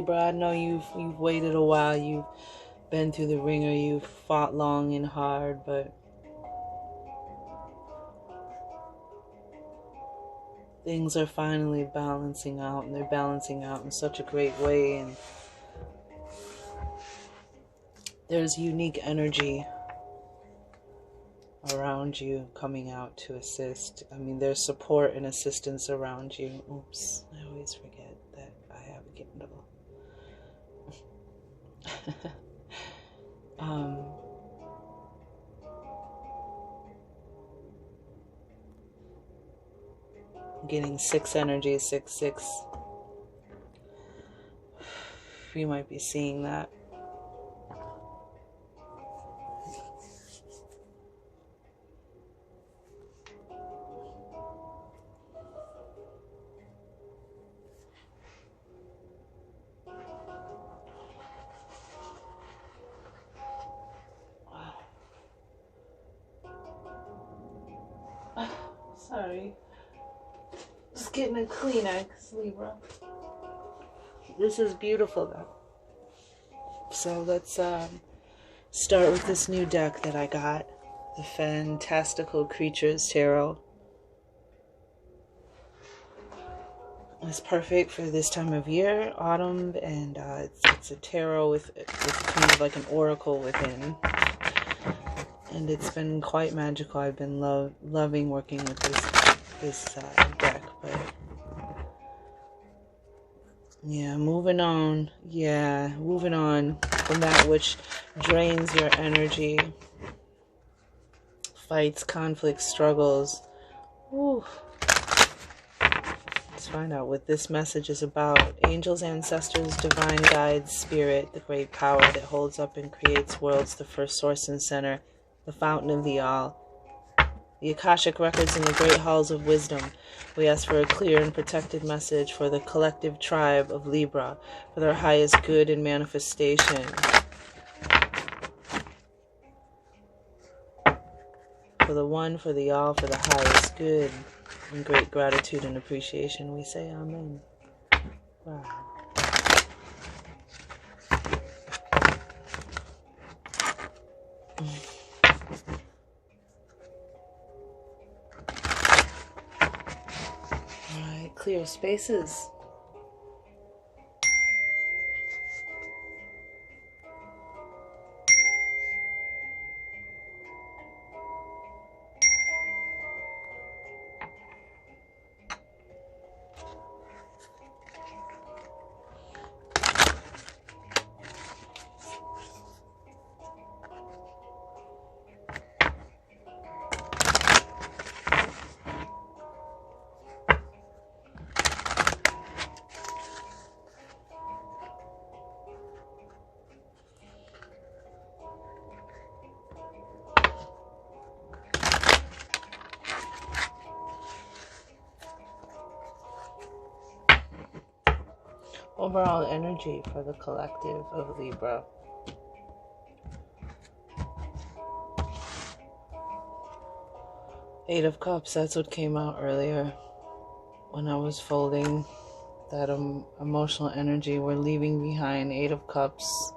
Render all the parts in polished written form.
Libra. I know you've waited a while. You've been through the ringer. You've fought long and hard, but things are finally balancing out, and they're balancing out in such a great way. And there's unique energy around you coming out to assist. I mean, there's support and assistance around you. Oops, I always forget that I have a Kindle. Getting 6 energy, 6. You might be seeing that. Sorry. Just getting a Kleenex, Libra. This is beautiful, though. So let's start with this new deck that I got. The Fantastical Creatures Tarot. It's perfect for this time of year, autumn, and it's a tarot with kind of like an oracle within. And it's been quite magical. I've been loving working with this deck, but yeah, moving on from that which drains your energy, fights, conflicts, struggles. Ooh. Let's find out what this message is about. Angels, ancestors, divine guides, spirit, the great power that holds up and creates worlds, the first source and center, the fountain of the all, the Akashic records in the great halls of wisdom. We ask for a clear and protected message for the collective tribe of Libra, for their highest good and manifestation. For the one, for the all, for the highest good. In great gratitude and appreciation, we say Amen. Wow. Alright, clear spaces. Overall energy for the collective of Libra. Eight of Cups, that's what came out earlier when I was folding that emotional energy we're leaving behind. Eight of Cups.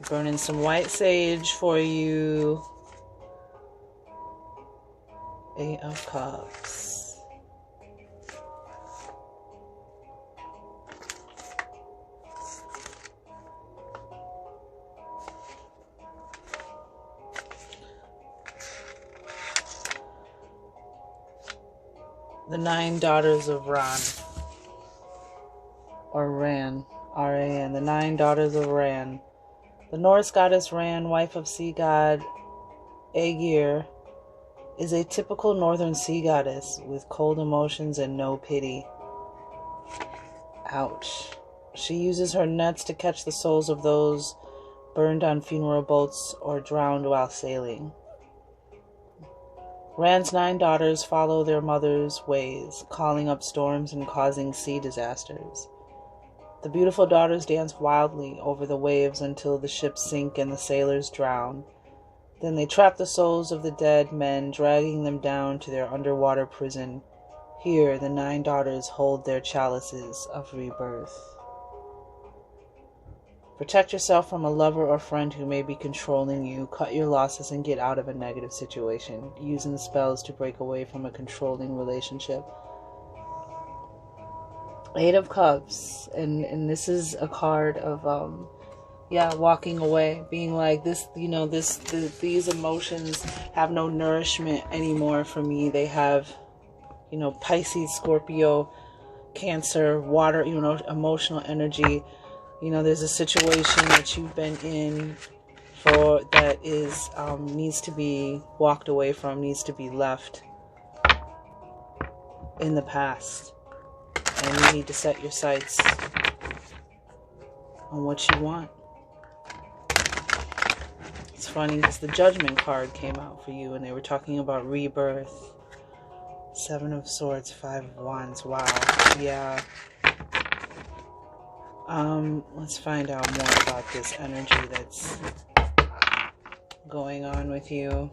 Burning some white sage for you. Eight of Cups. The 9 daughters of Ran. Or Ran. R-A-N. The 9 daughters of Ran. The Norse goddess Ran, wife of sea god Aegir, is a typical northern sea goddess with cold emotions and no pity. Ouch. She uses her nets to catch the souls of those burned on funeral boats or drowned while sailing. Ran's 9 daughters follow their mother's ways, calling up storms and causing sea disasters. The beautiful daughters dance wildly over the waves until the ships sink and the sailors drown. Then they trap the souls of the dead men, dragging them down to their underwater prison. Here, the 9 daughters hold their chalices of rebirth. Protect yourself from a lover or friend who may be controlling you. Cut your losses and get out of a negative situation. Using the spells to break away from a controlling relationship. 8 of Cups. And this is a card of, walking away. Being like, these emotions have no nourishment anymore for me. They have, Pisces, Scorpio, Cancer, water, emotional energy. There's a situation that you've been in that is needs to be walked away from, needs to be left in the past. And you need to set your sights on what you want. It's funny because the Judgment card came out for you and they were talking about rebirth. 7 of Swords, 5 of Wands. Wow. Yeah. Let's find out more about this energy that's going on with you,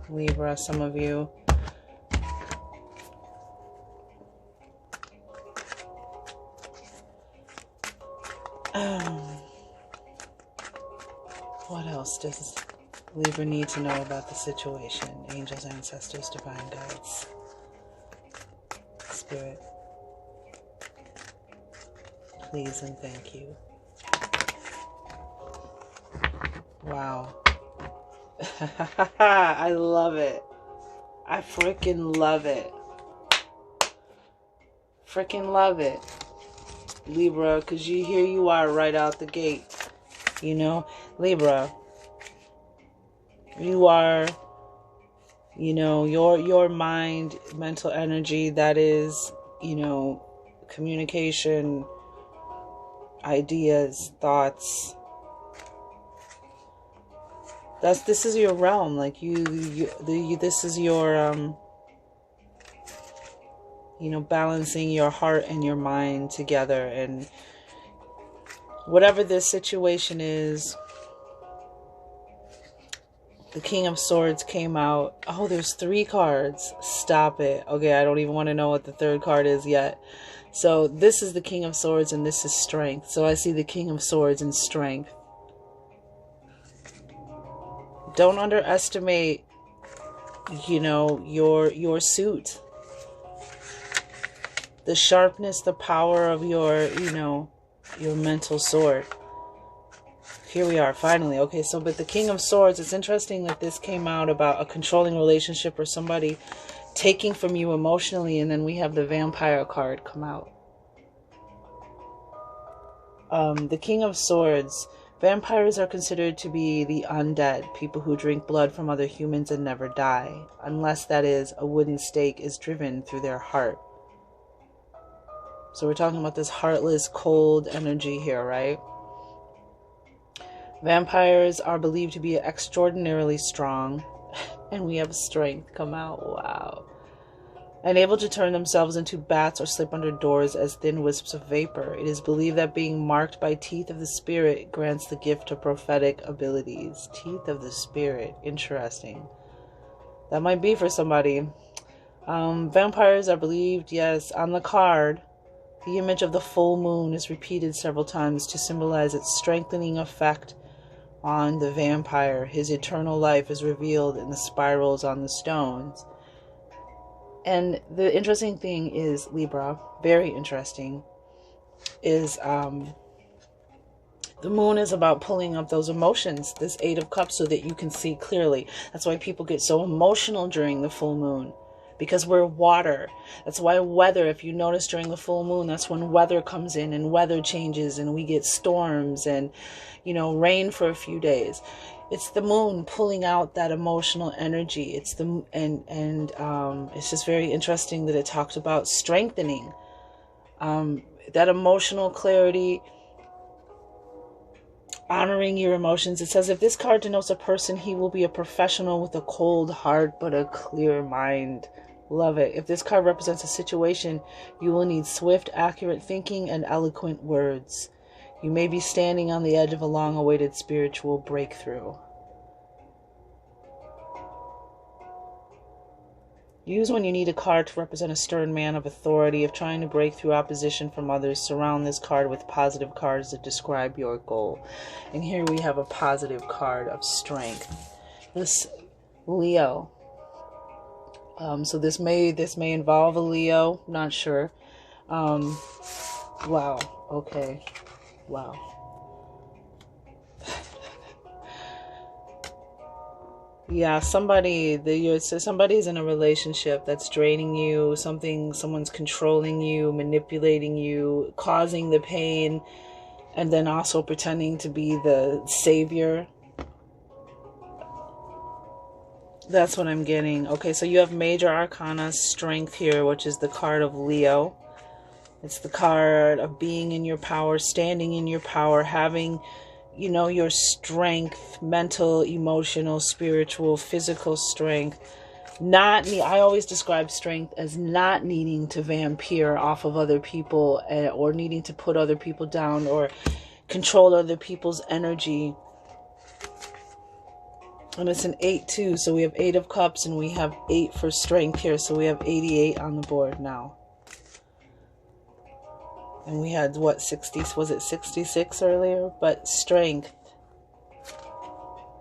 Libra, some of you. What else does Libra need to know about the situation? Angels, ancestors, divine guides, spirit. Please and thank you. Wow. I love it. I freaking love it. Freaking love it. Libra, because here you are right out the gate. Libra. You are, your mind, mental energy, that is, communication, ideas, thoughts. This is your realm. Like this is your balancing your heart and your mind together. And whatever this situation is, the King of Swords came out. Oh, there's 3 cards. Stop it. Okay, I don't even want to know what the 3rd card is yet. So this is the King of Swords and this is strength. So I see the King of Swords and strength. Don't underestimate, your suit. The sharpness, the power of your mental sword. Here we are, finally. Okay, so but the King of Swords, it's interesting that this came out about a controlling relationship or somebody taking from you emotionally, and then we have the Vampire card come out. The King of Swords. Vampires are considered to be the undead, people who drink blood from other humans and never die, unless, that is, a wooden stake is driven through their heart. So we're talking about this heartless, cold energy here, right? Vampires are believed to be extraordinarily strong, and we have strength come out. Wow. And able to turn themselves into bats or slip under doors as thin wisps of vapor. It is believed that being marked by teeth of the spirit grants the gift of prophetic abilities. Teeth of the spirit. Interesting. That might be for somebody. Vampires are believed, yes, on the card. The image of the full moon is repeated several times to symbolize its strengthening effect on the vampire. His eternal life is revealed in the spirals on the stones. And the interesting thing is, Libra, very interesting, is the moon is about pulling up those emotions, this 8 of Cups, so that you can see clearly. That's why people get so emotional during the full moon, because we're water. That's why weather, if you notice during the full moon, that's when weather comes in and weather changes and we get storms and, rain for a few days. It's the moon pulling out that emotional energy. It's it's just very interesting that it talks about strengthening that emotional clarity, honoring your emotions. It says if this card denotes a person, he will be a professional with a cold heart but a clear mind. Love it. If this card represents a situation, you will need swift, accurate thinking and eloquent words. You may be standing on the edge of a long-awaited spiritual breakthrough. Use when you need a card to represent a stern man of authority, of trying to break through opposition from others. Surround this card with positive cards that describe your goal. And here we have a positive card of strength. This Leo. So this may involve a Leo. Not sure. Wow. Okay. Wow. Yeah, somebody's in a relationship that's draining you, someone's controlling you, manipulating you, causing the pain, and then also pretending to be the savior. That's what I'm getting. Okay, so you have Major Arcana Strength here, which is the card of Leo. It's the card of being in your power, standing in your power, having, you know, your strength, mental, emotional, spiritual, physical strength. I always describe strength as not needing to vampire off of other people, or needing to put other people down or control other people's energy. And it's an 8 too, so we have 8 of Cups and we have 8 for strength here, so we have 88 on the board now. And we had, what, 60, was it 66 earlier? But strength.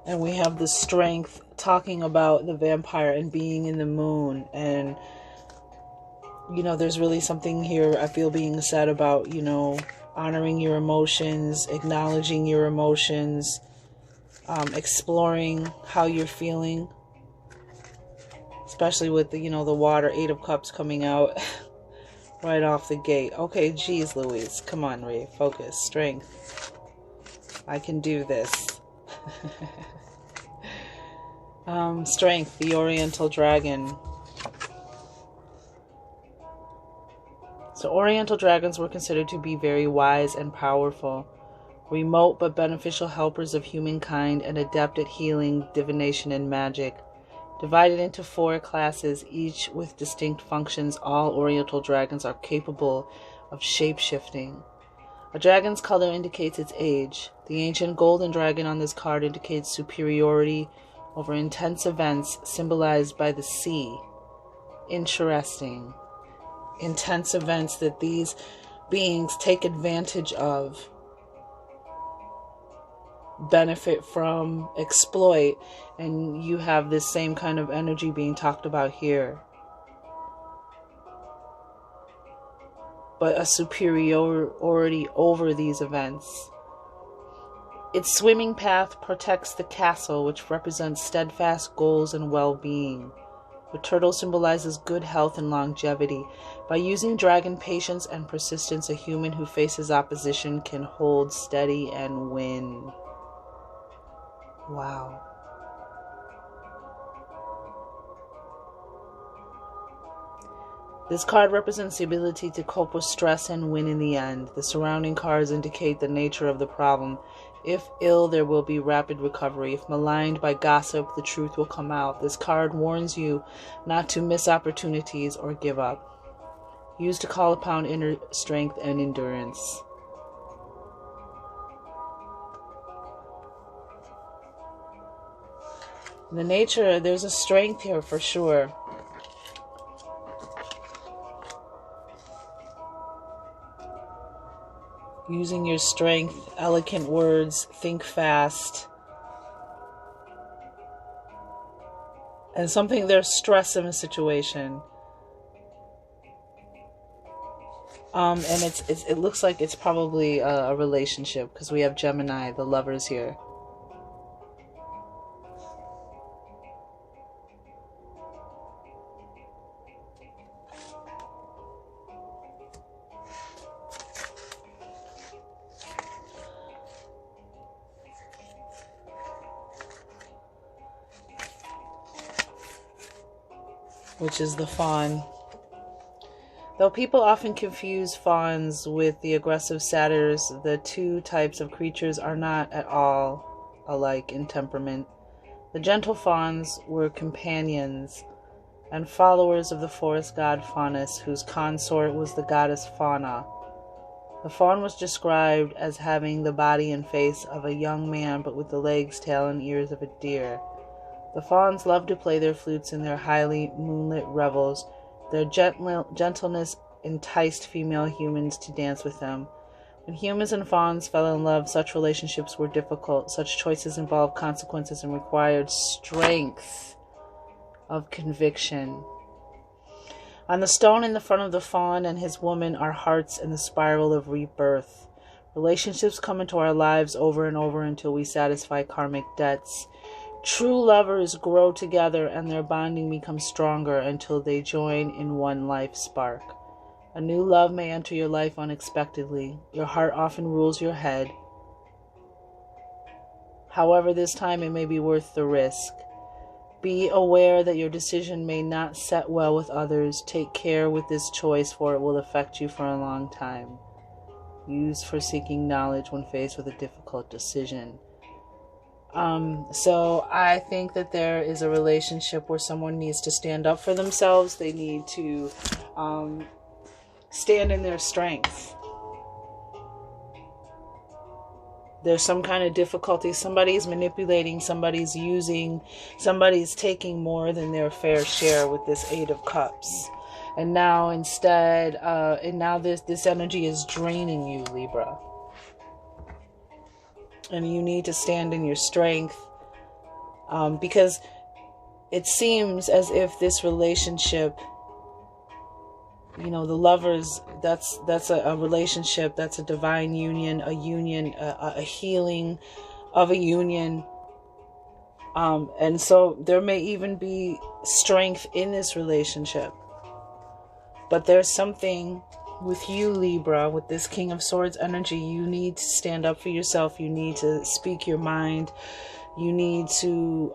And we have the strength talking about the vampire and being in the moon. And, you know, there's really something here I feel being said about, you know, honoring your emotions, acknowledging your emotions, exploring how you're feeling. Especially with the, you know, the water, 8 of Cups coming out. Right off the gate. Okay, geez, Louise. Come on, Ray. Focus. Strength. I can do this. Strength. The Oriental Dragon. So Oriental dragons were considered to be very wise and powerful. Remote but beneficial helpers of humankind and adept at healing, divination, and magic. Divided into 4 classes, each with distinct functions, all Oriental dragons are capable of shape-shifting. A dragon's color indicates its age. The ancient golden dragon on this card indicates superiority over intense events symbolized by the sea. Interesting. Intense events that these beings take advantage of, benefit from, exploit, and you have this same kind of energy being talked about here. But a superiority over these events. Its swimming path protects the castle, which represents steadfast goals and well-being. The turtle symbolizes good health and longevity. By using dragon patience and persistence, a human who faces opposition can hold steady and win. Wow. This card represents the ability to cope with stress and win in the end. The surrounding cards indicate the nature of the problem. If ill, there will be rapid recovery. If maligned by gossip, the truth will come out. This card warns you not to miss opportunities or give up. Used to call upon inner strength and endurance. The nature, there's a strength here for sure. Using your strength, eloquent words, think fast. And something, there's stress in a situation. And it looks like it's probably a relationship, because we have Gemini, the lovers here. Which is the fawn. Though people often confuse fawns with the aggressive satyrs, the two types of creatures are not at all alike in temperament. The gentle fawns were companions and followers of the forest god Faunus, whose consort was the goddess Fauna. The fawn was described as having the body and face of a young man, but with the legs, tail, and ears of a deer. The fawns love to play their flutes in their highly moonlit revels. Their gentleness enticed female humans to dance with them. When humans and fawns fell in love, such relationships were difficult. Such choices involved consequences and required strength of conviction. On the stone in the front of the fawn and his woman are hearts in the spiral of rebirth. Relationships come into our lives over and over until we satisfy karmic debts. True lovers grow together and their bonding becomes stronger until they join in one life spark. A new love may enter your life unexpectedly. Your heart often rules your head. However, this time it may be worth the risk. Be aware that your decision may not set well with others. Take care with this choice, for it will affect you for a long time. Used for seeking knowledge when faced with a difficult decision. So I think that there is a relationship where someone needs to stand up for themselves. They need to stand in their strength. There's some kind of difficulty. Somebody's manipulating, somebody's using, somebody's taking more than their fair share with this Eight of Cups. And now instead, this energy is draining you, Libra. And you need to stand in your strength, because it seems as if this relationship, the lovers, that's a relationship, that's a divine union, a healing of a union. And so there may even be strength in this relationship. But there's something with you, Libra, with this King of Swords energy. You need to stand up for yourself. You need to speak your mind. You need to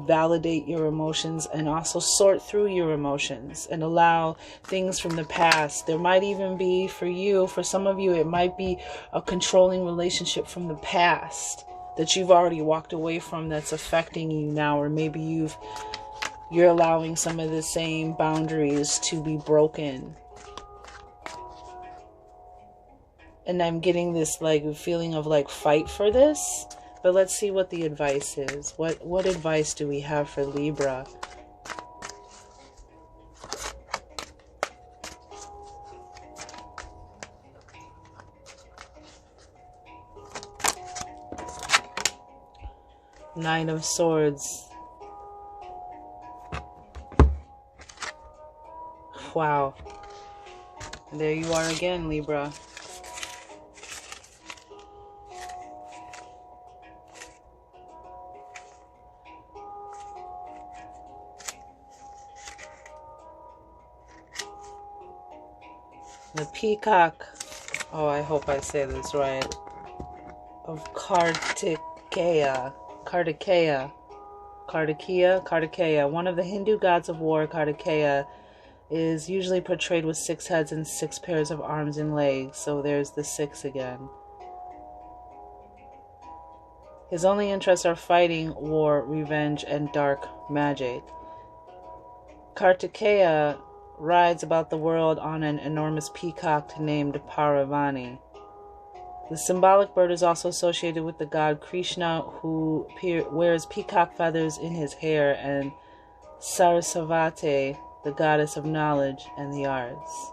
validate your emotions and also sort through your emotions and allow things from the past. There might even be, for some of you, it might be a controlling relationship from the past that you've already walked away from that's affecting you now, or maybe you're allowing some of the same boundaries to be broken. And I'm getting this feeling of fight for this. But let's see what the advice is. What advice do we have for Libra? Nine of Swords. Wow. There you are again, Libra. The Peacock, I hope I say this right, of Kartikeya, one of the Hindu gods of war. Kartikeya is usually portrayed with 6 heads and 6 pairs of arms and legs, so there's the 6 again. His only interests are fighting, war, revenge, and dark magic. Kartikeya rides about the world on an enormous peacock named Paravani. The symbolic bird is also associated with the god Krishna, who wears peacock feathers in his hair, and Sarasvati, the goddess of knowledge and the arts.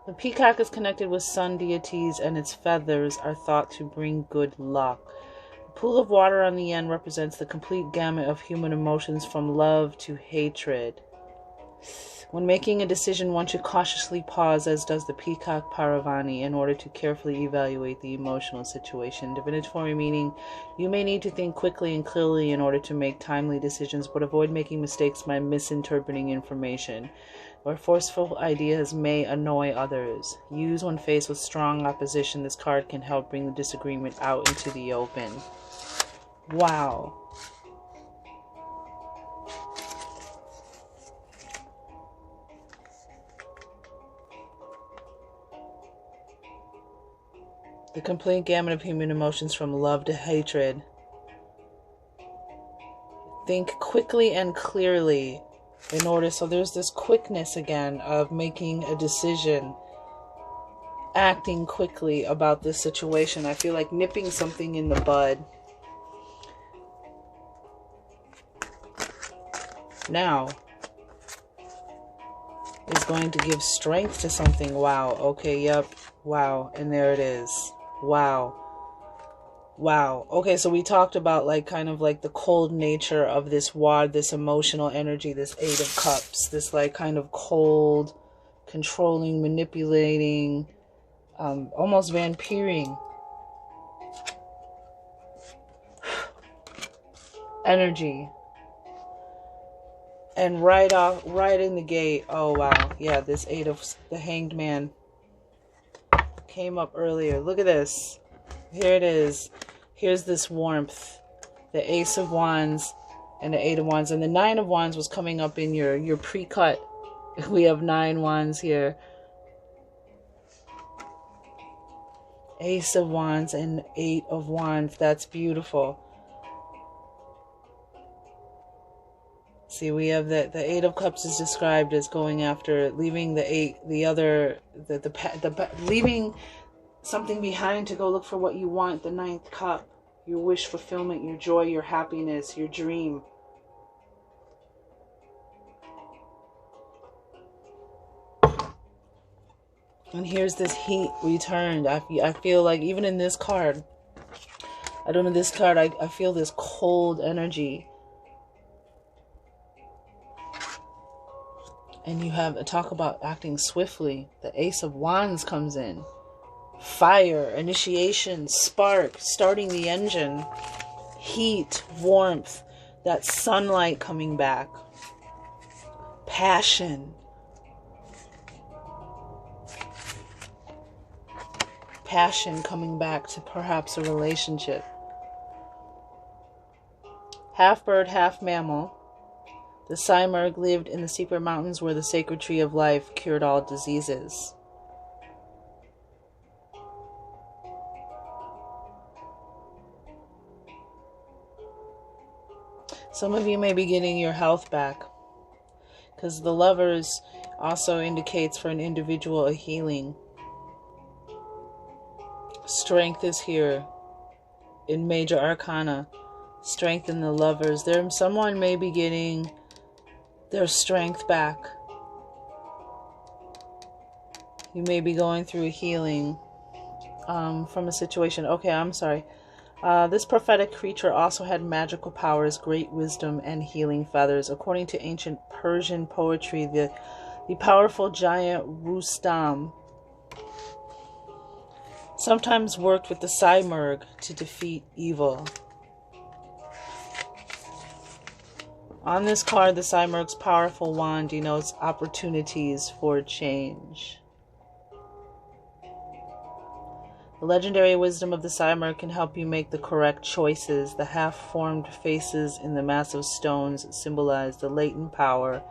The peacock is connected with sun deities, and its feathers are thought to bring good luck. The pool of water on the end represents the complete gamut of human emotions, from love to hatred. When making a decision, one should cautiously pause, as does the peacock Paravani, in order to carefully evaluate the emotional situation. Divinatory meaning: you may need to think quickly and clearly in order to make timely decisions, but avoid making mistakes by misinterpreting information, or forceful ideas may annoy others. Used when faced with strong opposition, this card can help bring the disagreement out into the open. Wow. The complete gamut of human emotions, from love to hatred. Think quickly and clearly in order, so there's this quickness again of making a decision. acting quickly about this situation. I feel like nipping something in the bud. Now is going to give strength to something. Wow. Okay, yep. Wow. And there it is. Wow. Wow. Okay, so we talked about like kind of like the cold nature of this wad, this emotional energy, this Eight of Cups, this like kind of cold, controlling, manipulating, almost vampiring energy. And right in the gate, oh wow, yeah, this Eight of the Hanged Man came up earlier. Look at this. Here it is. Here's this warmth. The Ace of Wands and the Eight of Wands. And the Nine of Wands was coming up in your pre-cut. We have 9 wands here. Ace of Wands and Eight of Wands. That's beautiful. See, we have the Eight of Cups is described as going after leaving leaving something behind to go look for what you want. The Ninth Cup, your wish fulfillment, your joy, your happiness, your dream. And here's this heat returned. I feel like even in this card, I don't know, this card, I feel this cold energy. And you have talk about acting swiftly. The Ace of Wands comes in. Fire, initiation, spark, starting the engine. Heat, warmth, that sunlight coming back. Passion. Passion coming back to perhaps a relationship. Half bird, half mammal. The Simurgh lived in the secret mountains where the sacred tree of life cured all diseases. Some of you may be getting your health back, because the Lovers also indicates for an individual a healing. Strength is here in Major Arcana. Strength in the Lovers. Someone may be getting their strength back. You may be going through a healing from a situation. Okay, I'm sorry. This prophetic creature also had magical powers, great wisdom, and healing feathers. According to ancient Persian poetry, the powerful giant Rustam sometimes worked with the Simurgh to defeat evil. On this card, the Simurgh's powerful wand denotes opportunities for change. The legendary wisdom of the Simurgh can help you make the correct choices. The half-formed faces in the massive stones symbolize the latent power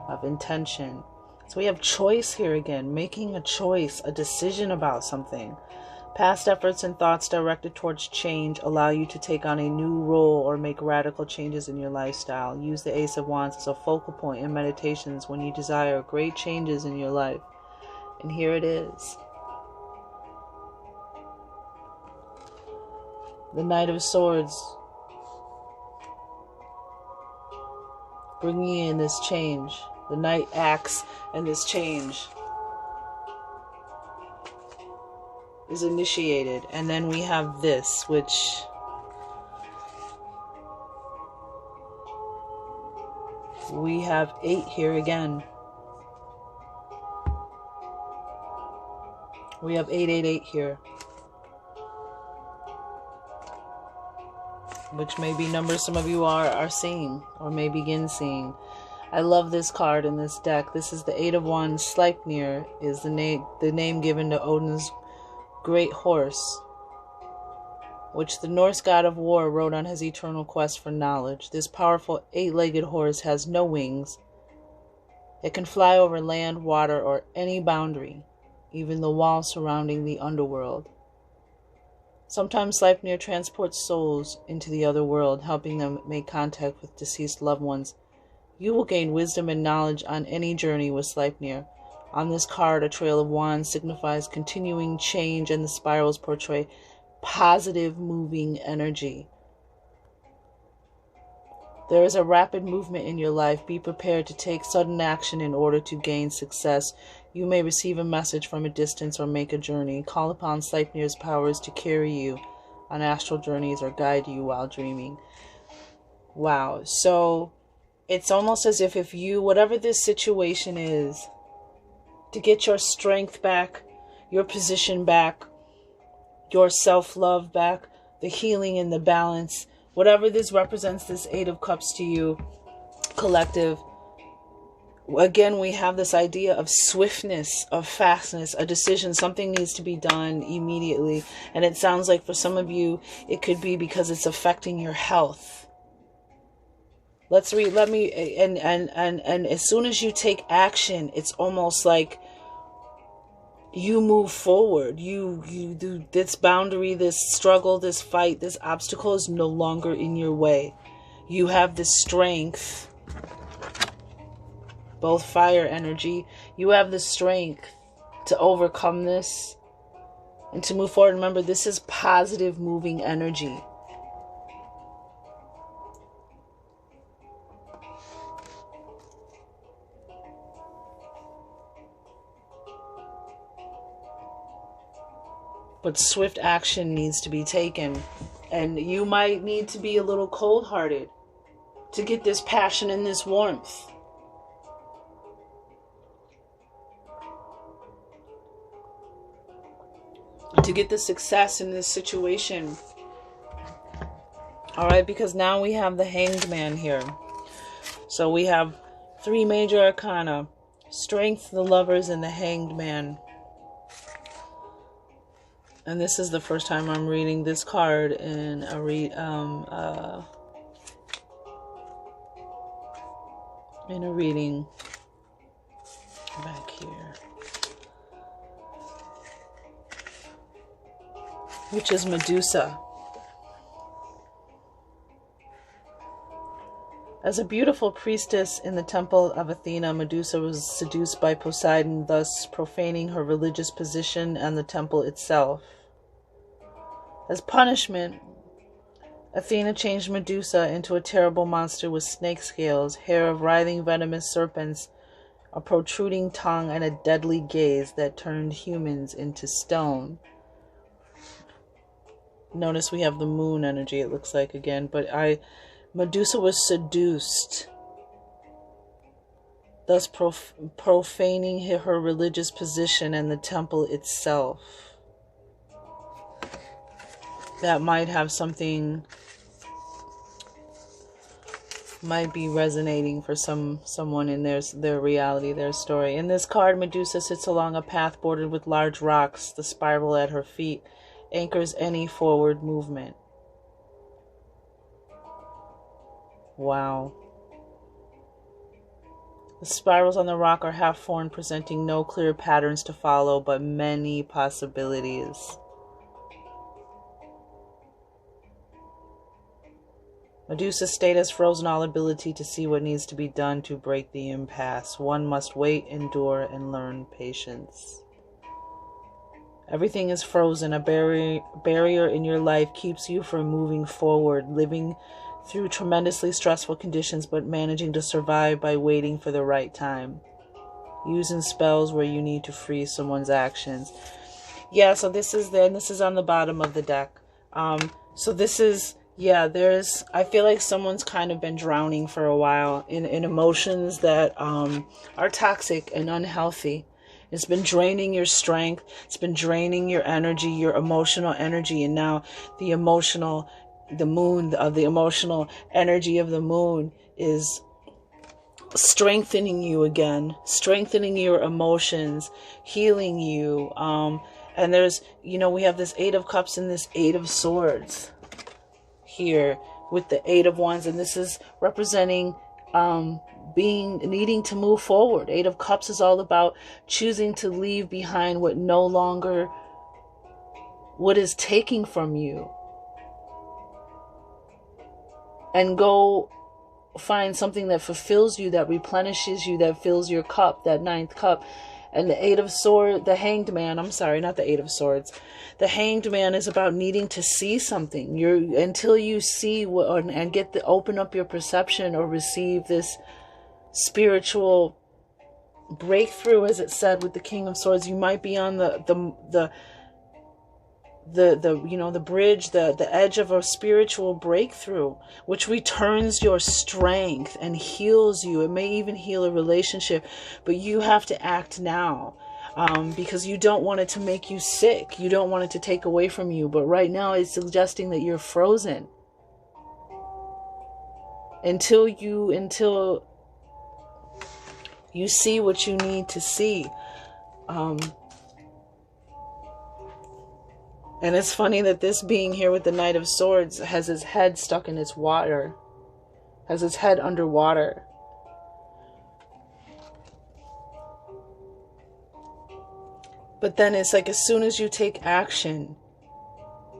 of intention. So we have choice here again, making a choice, a decision about something. Past efforts and thoughts directed towards change allow you to take on a new role or make radical changes in your lifestyle. Use the Ace of Wands as a focal point in meditations when you desire great changes in your life. And here it is. The Knight of Swords, bringing in this change. The Knight acts and this change is initiated. And then we have this, which we have 8 here again. We have 888 here, which may be numbers some of you are seeing or may begin seeing. I love this card in this deck. This is the Eight of Wands. Sleipnir is the name given to Odin's great horse, which the Norse god of war rode on his eternal quest for knowledge. This powerful 8-legged horse has no wings. It can fly over land, water, or any boundary, even the wall surrounding the underworld. Sometimes Sleipnir transports souls into the other world, helping them make contact with deceased loved ones. You will gain wisdom and knowledge on any journey with Sleipnir. On this card, a trail of wands signifies continuing change, and the spirals portray positive moving energy. There is a rapid movement in your life. Be prepared to take sudden action in order to gain success. You may receive a message from a distance or make a journey. Call upon Sleipnir's powers to carry you on astral journeys or guide you while dreaming. Wow. So it's almost as if you, whatever this situation is, to get your strength back, your position back, your self-love back, the healing and the balance, whatever this represents, this Eight of Cups to you, collective. Again, we have this idea of swiftness, of fastness, a decision. Something needs to be done immediately. And it sounds like for some of you, it could be because it's affecting your health. And as soon as you take action, it's almost like you move forward. You do this boundary, this struggle, this fight, this obstacle is no longer in your way. You have the strength, both fire energy. You have the strength to overcome this and to move forward. Remember, this is positive moving energy. But swift action needs to be taken. And you might need to be a little cold-hearted to get this passion and this warmth. To get the success in this situation. Alright, because now we have the Hanged Man here. So we have 3 major arcana. Strength, the Lovers, and the Hanged Man. And this is the first time I'm reading this card in a reading back here, which is Medusa. As a beautiful priestess in the temple of Athena, Medusa was seduced by Poseidon, thus profaning her religious position and the temple itself. As punishment, Athena changed Medusa into a terrible monster with snake scales, hair of writhing venomous serpents, a protruding tongue, and a deadly gaze that turned humans into stone. Notice we have the moon energy, it looks like, again, but Medusa was seduced, thus profaning her religious position and the temple itself. That might have something, might be resonating for someone in their reality, their story. In this card, Medusa sits along a path bordered with large rocks. The spiral at her feet anchors any forward movement. Wow. The spirals on the rock are half-formed, presenting no clear patterns to follow, but many possibilities. Medusa's state has frozen all ability to see what needs to be done to break the impasse. One must wait, endure, and learn patience. Everything is frozen. A barrier in your life keeps you from moving forward, living through tremendously stressful conditions, but managing to survive by waiting for the right time. Using spells where you need to freeze someone's actions. Yeah, so this is there, and this is on the bottom of the deck. So this is, yeah, I feel like someone's kind of been drowning for a while in emotions that are toxic and unhealthy. It's been draining your strength. It's been draining your energy, your emotional energy. And now the emotional energy of the moon is strengthening you again, strengthening your emotions, healing you. And there's, we have this Eight of Cups and this Eight of Swords here with the Eight of Wands. And this is representing needing to move forward. Eight of Cups is all about choosing to leave behind what is taking from you, and go find something that fulfills you, that replenishes you, that fills your cup, that ninth cup. And the Eight of Swords, the Hanged Man, I'm sorry, not the Eight of Swords. The Hanged Man is about needing to see something. Until you see and get to open up your perception or receive this spiritual breakthrough, as it said with the King of Swords, you might be on the bridge, the edge of a spiritual breakthrough, which returns your strength and heals you. It may even heal a relationship, but you have to act now, because you don't want it to make you sick. You don't want it to take away from you. But right now it's suggesting that you're frozen until you see what you need to see. And it's funny that this being here with the Knight of Swords has his head stuck in its water. Has his head underwater. But then it's like, as soon as you take action,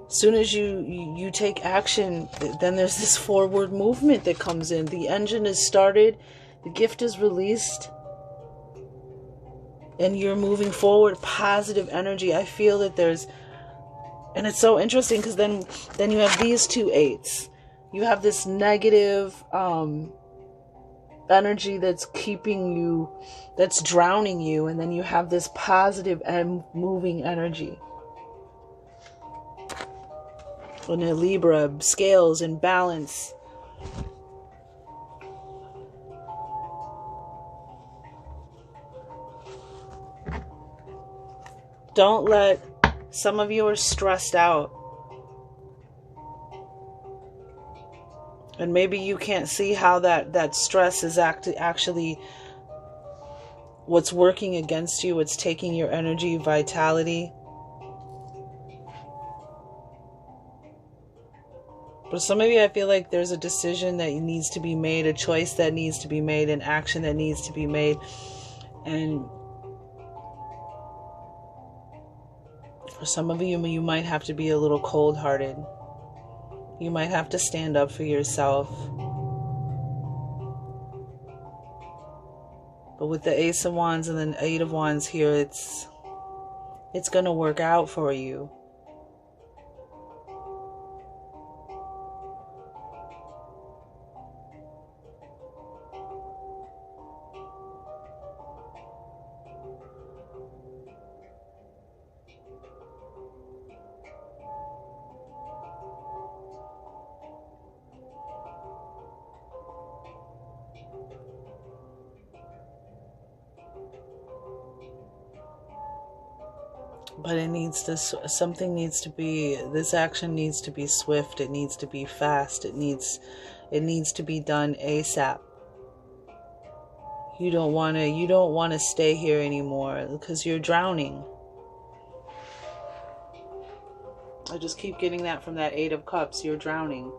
as soon as you take action, then there's this forward movement that comes in. The engine is started. The gift is released. And you're moving forward. Positive energy. I feel that there's... And it's so interesting because then you have these two eights. You have this negative energy that's keeping you, that's drowning you. And then you have this positive and moving energy. And a Libra, scales and balance. Don't let... Some of you are stressed out. And maybe you can't see how that stress is actually what's working against you. It's taking your energy, vitality. For some of you, I feel like there's a decision that needs to be made, a choice that needs to be made, an action that needs to be made. And for some of you, you might have to be a little cold-hearted. You might have to stand up for yourself. But with the Ace of Wands and the Eight of Wands here, it's going to work out for you. But it needs to, this action needs to be swift. It needs to be fast. It needs to be done ASAP. You don't want to stay here anymore because you're drowning. I just keep getting that from that Eight of Cups. You're drowning.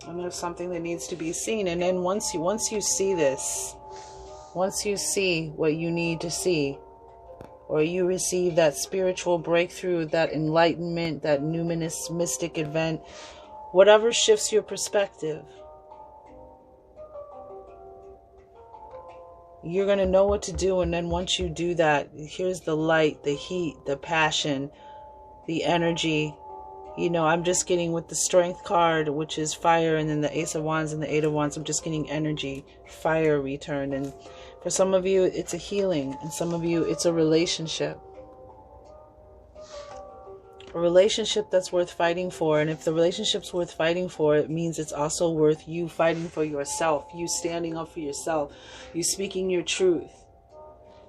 And there's something that needs to be seen. And then once you see this, once you see what you need to see, or you receive that spiritual breakthrough, that enlightenment, that numinous mystic event, whatever shifts your perspective, you're going to know what to do. And then once you do that, here's the light, the heat, the passion, the energy. You know, I'm just getting with the Strength card, which is fire, and then the Ace of Wands and the Eight of Wands, I'm just getting energy, fire return. And for some of you, it's a healing, and some of you, it's a relationship. A relationship that's worth fighting for. And if the relationship's worth fighting for, it means it's also worth you fighting for yourself, you standing up for yourself, you speaking your truth.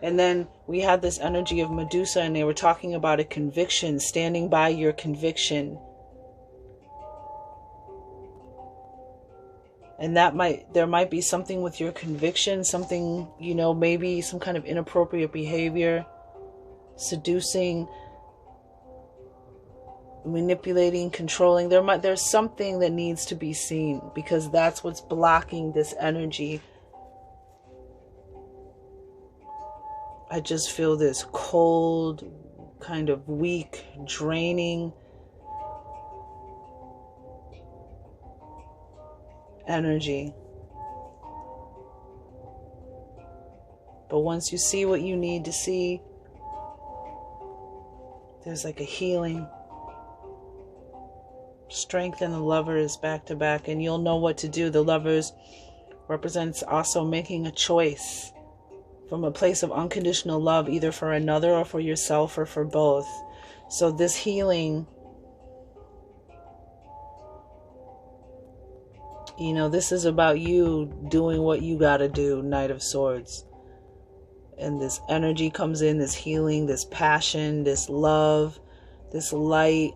And then we had this energy of Medusa, and they were talking about a conviction, standing by your conviction. And there might be something with your conviction, something, you know, maybe some kind of inappropriate behavior, seducing, manipulating, controlling. There's something that needs to be seen, because that's what's blocking this energy. I just feel this cold, kind of weak, draining energy. But once you see what you need to see, there's like a healing. Strength and the Lovers back to back, and you'll know what to do. The Lovers represents also making a choice from a place of unconditional love, either for another or for yourself or for both. So this healing, you know, this is about you doing what you gotta do, Knight of Swords. And this energy comes in, this healing, this passion, this love, this light,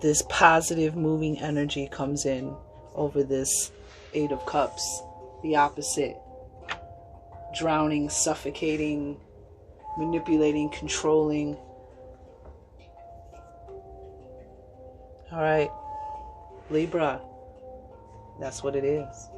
this positive moving energy comes in over this Eight of Cups. The opposite. Drowning, suffocating, manipulating, controlling. All right, Libra, that's what it is.